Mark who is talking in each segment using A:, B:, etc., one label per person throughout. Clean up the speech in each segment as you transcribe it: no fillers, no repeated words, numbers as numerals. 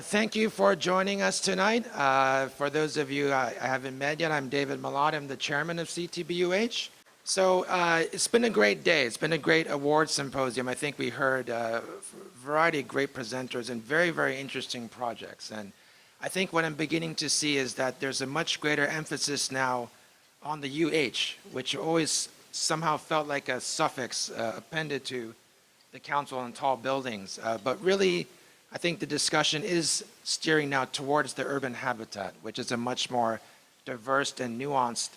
A: Thank you for joining us tonight. For those of you I haven't met yet, I'm David Malott. I'm the chairman of CTBUH. So it's been a great day. It's been a great award symposium. I think we heard a variety of great presenters and very, very interesting projects. And I think what I'm beginning to see is that there's a much greater emphasis now on the UH, which always somehow felt like a suffix appended to the Council on Tall Buildings. But really, I think the discussion is steering now towards the urban habitat, which is a much more diverse and nuanced.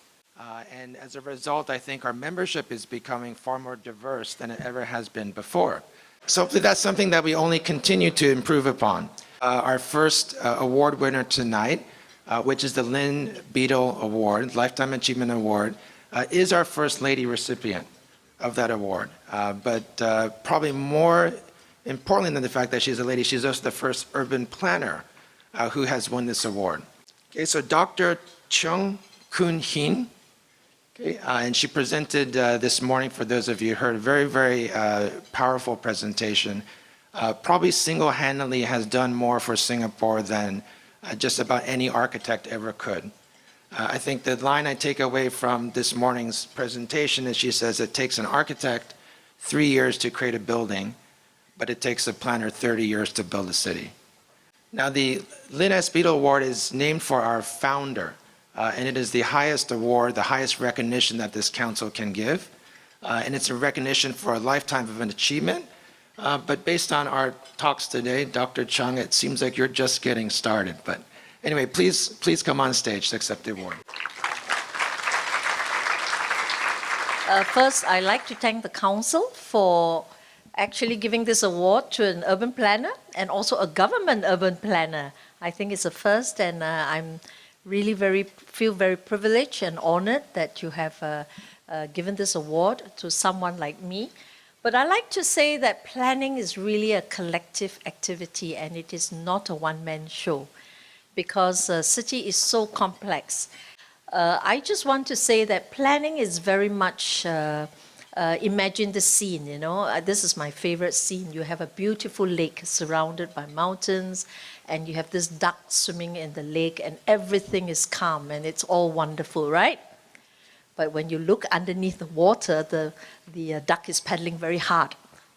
A: And as a result, I think our membership is becoming far more diverse than it ever has been before. So hopefully that's something that we only continue to improve upon. Our first award winner tonight, which is the Lynn Beedle Award, Lifetime Achievement Award, is our First Lady recipient of that award. But probably more importantly than the fact that she's a lady, she's also the first urban planner who has won this award. Okay, so Dr. Cheong Koon Hean, okay, and she presented this morning, for those of you who heard, a very, very powerful presentation. Probably single-handedly has done more for Singapore than just about any architect ever could. I think the line I take away from this morning's presentation is she says it takes an architect 3 years to create a building, but it takes a planner 30 years to build a city. Now, the Lynn S. Beedle Award is named for our founder, and it is the highest award, the highest recognition that this council can give. And it's a recognition for a lifetime of an achievement. But based on our talks today, Dr. Cheong, it seems like you're just getting started. But anyway, please come on stage to accept the award.
B: First, I'd like to thank the council for actually giving this award to an urban planner and also a government urban planner. I think it's a first, and I'm really feel very privileged and honored that you have given this award to someone like me. But I like to say that planning is really a collective activity, and it is not a one-man show, because a city is so complex. I just want to say that planning is very much imagine the scene, you know. This is my favorite scene. You have a beautiful lake surrounded by mountains, and you have this duck swimming in the lake, and everything is calm, and it's all wonderful, right? But when you look underneath the water, the duck is paddling very hard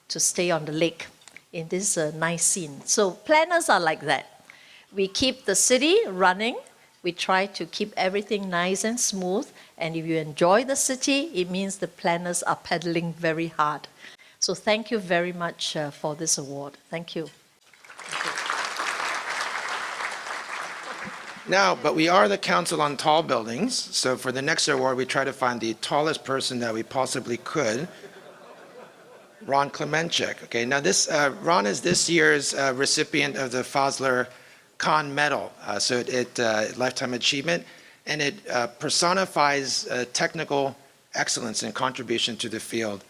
B: to stay on the lake in this nice scene. So planners are like that. We keep the city running. We try to keep everything nice and smooth. And if you enjoy the city, it means the planners are paddling very hard. So thank you very much for this award. Thank you.
A: Now, but we are the Council on Tall Buildings, so for the next award, we try to find the tallest person that we possibly could, Ron Klemencic. Okay, now Ron is this year's recipient of the Fazlur Medal, so it Lifetime Achievement, and it personifies technical excellence and contribution to the field.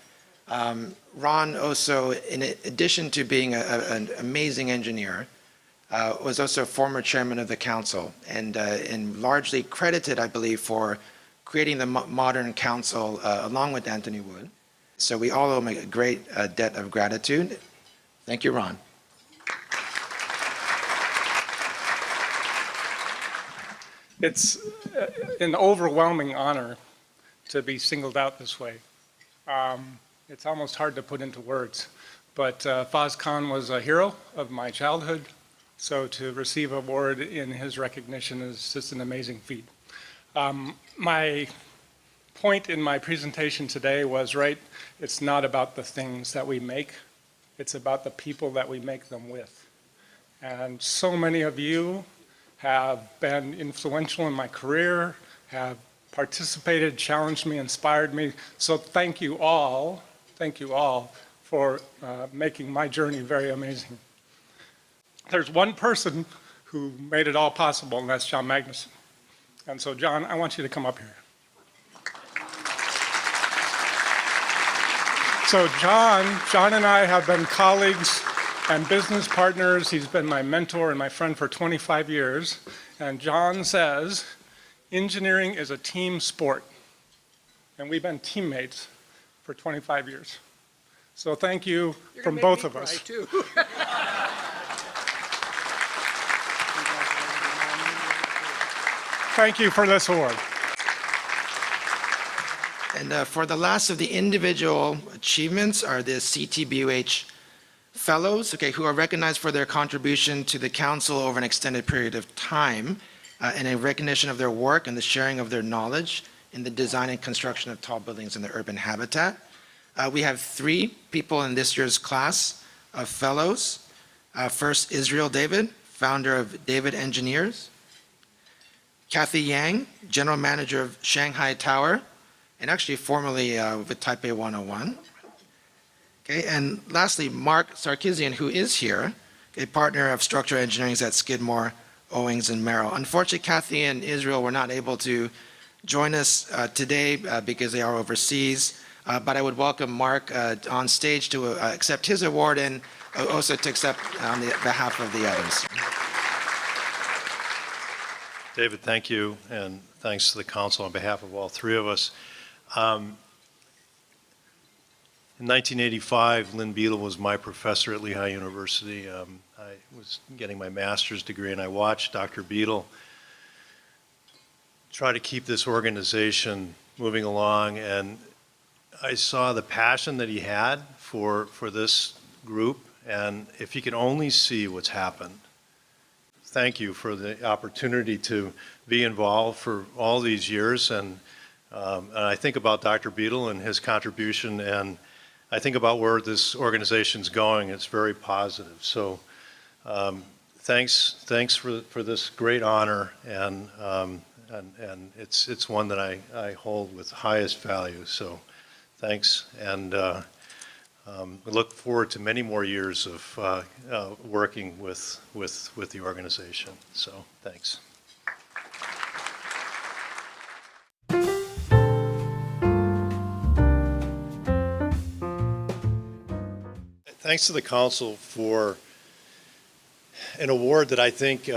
A: Ron also, in addition to being an amazing engineer, was also a former chairman of the council, and largely credited, I believe, for creating the modern council along with Anthony Wood. So we all owe him a great debt of gratitude. Thank you, Ron.
C: It's an overwhelming honor to be singled out this way. It's almost hard to put into words, but Faz Khan was a hero of my childhood. So to receive an award in his recognition is just an amazing feat. My point in my presentation today was, right, it's not about the things that we make, it's about the people that we make them with. And so many of you have been influential in my career, have participated, challenged me, inspired me. So thank you all for making my journey very amazing. There's one person who made it all possible, and that's John Magnusson. And so, John, I want you to come up here. So John and I have been colleagues and business partners. He's been my mentor and my friend for 25 years. And John says, engineering is a team sport. And we've been teammates for 25 years. So thank you from both of us. Thank you for this award.
A: And for the last of the individual achievements are the CTBUH Fellows, okay, who are recognized for their contribution to the council over an extended period of time and a recognition of their work and the sharing of their knowledge in the design and construction of tall buildings in the urban habitat. We have 3 people in this year's class of fellows. First, Israel David, founder of David Engineers. Kathy Yang, general manager of Shanghai Tower, and actually formerly with Taipei 101. Okay, and lastly, Mark Sarkisian, who is here, a partner of structural engineering at Skidmore, Owings, and Merrill. Unfortunately, Kathy and Israel were not able to join us today because they are overseas, but I would welcome Mark on stage to accept his award and also to accept on the behalf of the others.
D: David, thank you, and thanks to the council on behalf of all 3 of us. In 1985, Lynn Beedle was my professor at Lehigh University. I was getting my master's degree, and I watched Dr. Beedle try to keep this organization moving along, and I saw the passion that he had for this group, and if you could only see what's happened. Thank you for the opportunity to be involved for all these years, and I think about Dr. Beedle and his contribution, and I think about where this organization's going. It's very positive. So thanks for this great honor, and it's one that I hold with highest value. So thanks, and we look forward to many more years of working with the organization. So thanks. Thanks to the council for an award that I think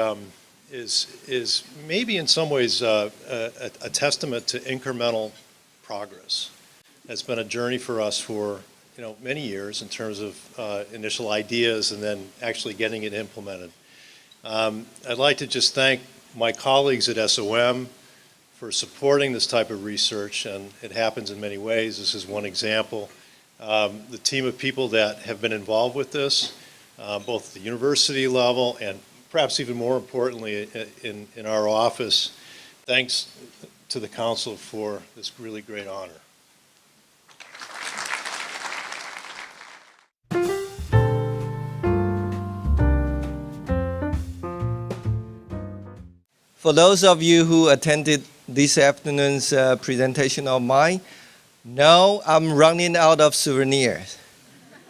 D: is maybe in some ways a testament to incremental progress. It's been a journey for us for many years in terms of initial ideas and then actually getting it implemented. I'd like to just thank my colleagues at SOM for supporting this type of research, and it happens in many ways. This is one example. The team of people that have been involved with this, both at the university level and perhaps even more importantly in our office. Thanks to the council for this really great honor.
E: For those of you who attended this afternoon's presentation of mine, no, I'm running out of souvenirs.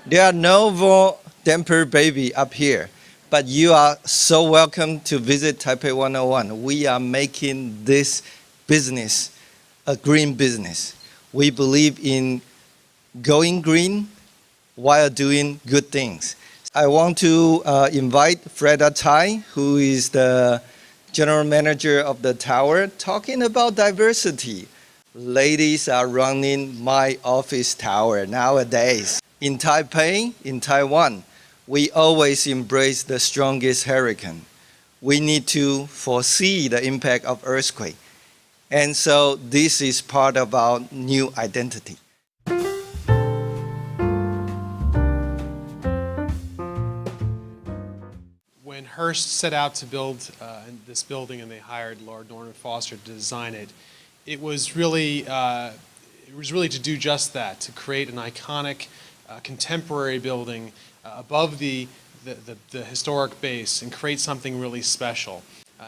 E: There are no more damper baby up here, but you are so welcome to visit Taipei 101. We are making this business a green business. We believe in going green while doing good things. I want to invite Freda Tai, who is the general manager of the tower, talking about diversity. Ladies are running my office tower nowadays. In Taipei, in Taiwan, we always embrace the strongest hurricane. We need to foresee the impact of earthquake. And so this is part of our new identity.
F: When Hearst set out to build this building and they hired Lord Norman Foster to design it, it was really to do just that, to create an iconic, contemporary building above the historic base and create something really special.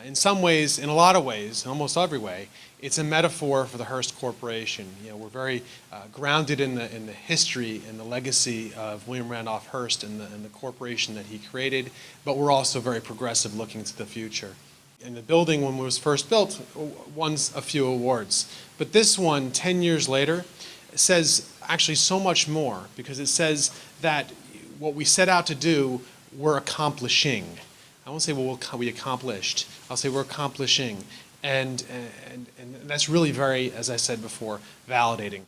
F: In some ways, in a lot of ways, in almost every way, it's a metaphor for the Hearst Corporation. We're very grounded in the history and the legacy of William Randolph Hearst and the corporation that he created, but we're also very progressive looking to the future. And the building, when it was first built, won a few awards. But this one, 10 years later, says actually so much more, because it says that what we set out to do, we're accomplishing. I won't say we accomplished. I'll say we're accomplishing. And that's really very, as I said before, validating.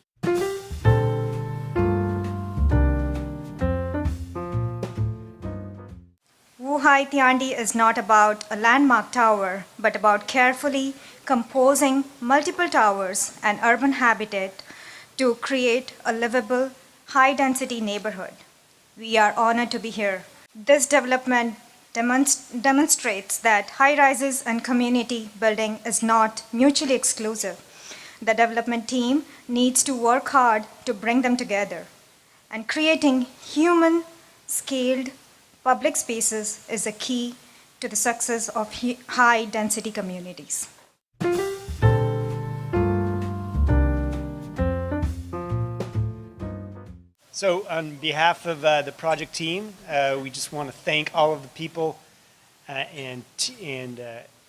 G: Shanghai Tiandi is not about a landmark tower, but about carefully composing multiple towers and urban habitat to create a livable, high-density neighborhood. We are honored to be here. This development demonstrates that high-rises and community building is not mutually exclusive. The development team needs to work hard to bring them together. And creating human-scaled public spaces is a key to the success of high-density communities.
H: So on behalf of the project team, we just want to thank all of the people and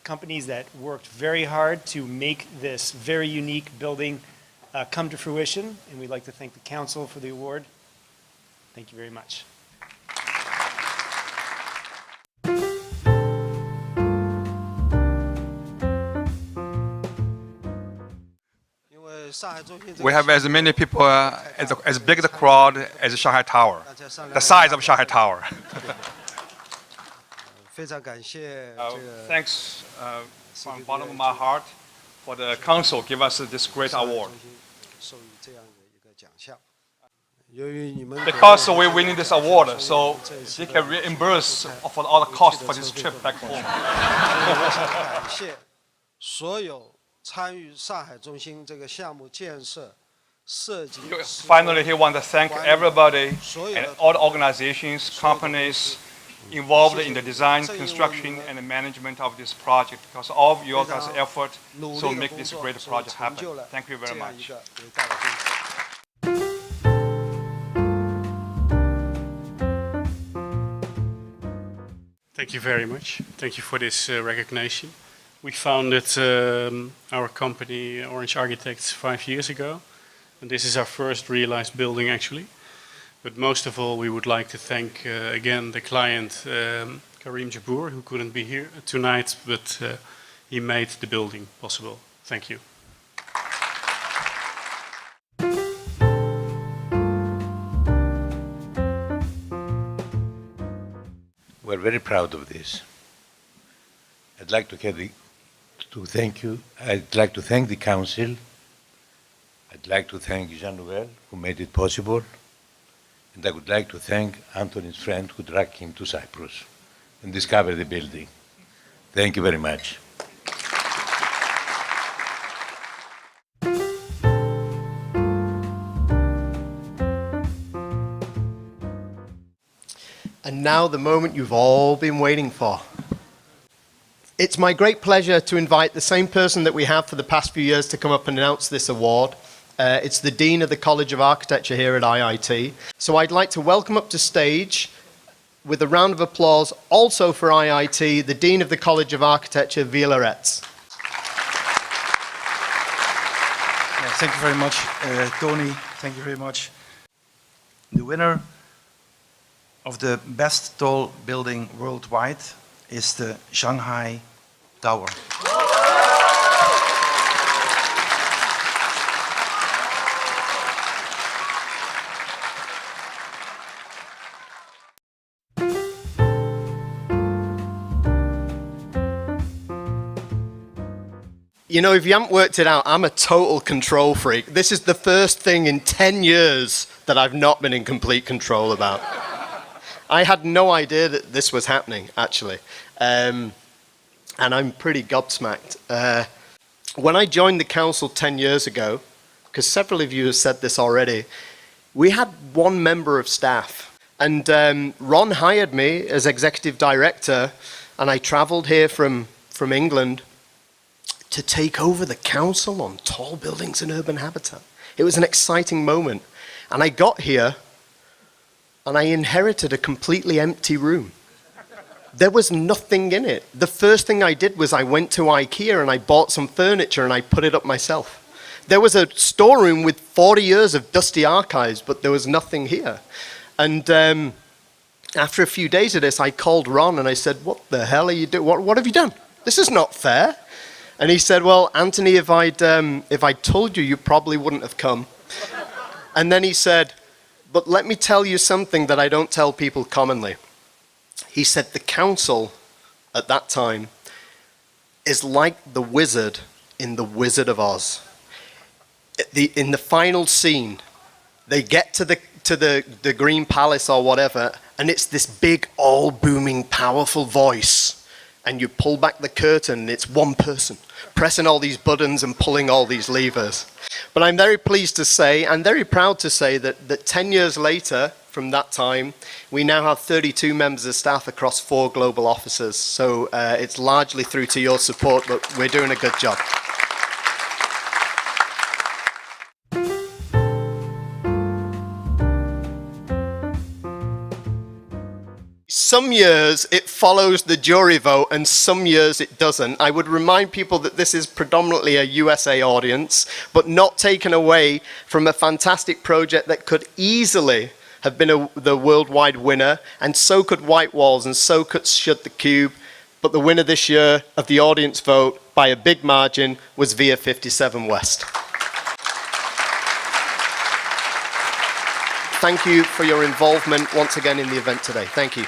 H: companies that worked very hard to make this very unique building come to fruition. And we'd like to thank the council for the award. Thank you very much.
I: We have as many people, as big the crowd as the Shanghai Tower, the size of Shanghai Tower. Thanks from the bottom of my heart for the council give us this great award. Because we're winning this award, so they can reimburse for all the costs for this trip back home. Finally, he wants to thank everybody and all the organizations, companies involved in the design, construction, and the management of this project. Because all of your guys' effort so make this great project happen. Thank you very much.
J: Thank you very much. Thank you for this recognition. We founded our company, Orange Architects, 5 years ago. And this is our first realized building, actually. But most of all, we would like to thank, again, the client, Karim Jabour, who couldn't be here tonight, but he made the building possible. Thank you.
K: We're very proud of this. I'd like to thank you. I'd like to thank the council. I'd like to thank Jean-Noël, who made it possible. And I would like to thank Anthony's friend who dragged him to Cyprus and discovered the building. Thank you very much.
L: And now the moment you've all been waiting for. It's my great pleasure to invite the same person that we have for the past few years to come up and announce this award. It's the Dean of the College of Architecture here at IIT. So I'd like to welcome up to stage, with a round of applause, also for IIT, the Dean of the College of Architecture, Villeret.
M: Thank you very much, Tony. Thank you very much. The winner of the best tall building worldwide is the Shanghai Tower.
L: You know, if you haven't worked it out, I'm a total control freak. This is the first thing in 10 years that I've not been in complete control about. I had no idea that this was happening, actually. And I'm pretty gobsmacked. When I joined the council 10 years ago, because several of you have said this already, we had one member of staff. And Ron hired me as executive director, and I traveled here from England to take over the council on tall buildings and urban habitat. It was an exciting moment. And I got here, and I inherited a completely empty room. There was nothing in it. The first thing I did was I went to IKEA and I bought some furniture and I put it up myself. There was a storeroom with 40 years of dusty archives, but there was nothing here. And after a few days of this, I called Ron and I said, "What the hell are you doing? What have you done? This is not fair." And he said, "Well, Anthony, if I'd told you, you probably wouldn't have come." And then he said, "But let me tell you something that I don't tell people commonly. He said the council at that time is like the wizard in The Wizard of Oz. In the final scene, they get to the Green Palace or whatever, and it's this big, all-booming, powerful voice. And you pull back the curtain, and it's one person pressing all these buttons and pulling all these levers. But I'm very pleased to say, I'm very proud to say that 10 years later from that time, we now have 32 members of staff across 4 global offices. So it's largely through to your support, but we're doing a good job. Some years it follows the jury vote and some years it doesn't. I would remind people that this is predominantly a USA audience, but not taken away from a fantastic project that could easily have been the worldwide winner, and so could White Walls and so could Shut the Cube. But the winner this year of the audience vote by a big margin was Via 57 West. Thank you for your involvement once again in the event today. Thank you.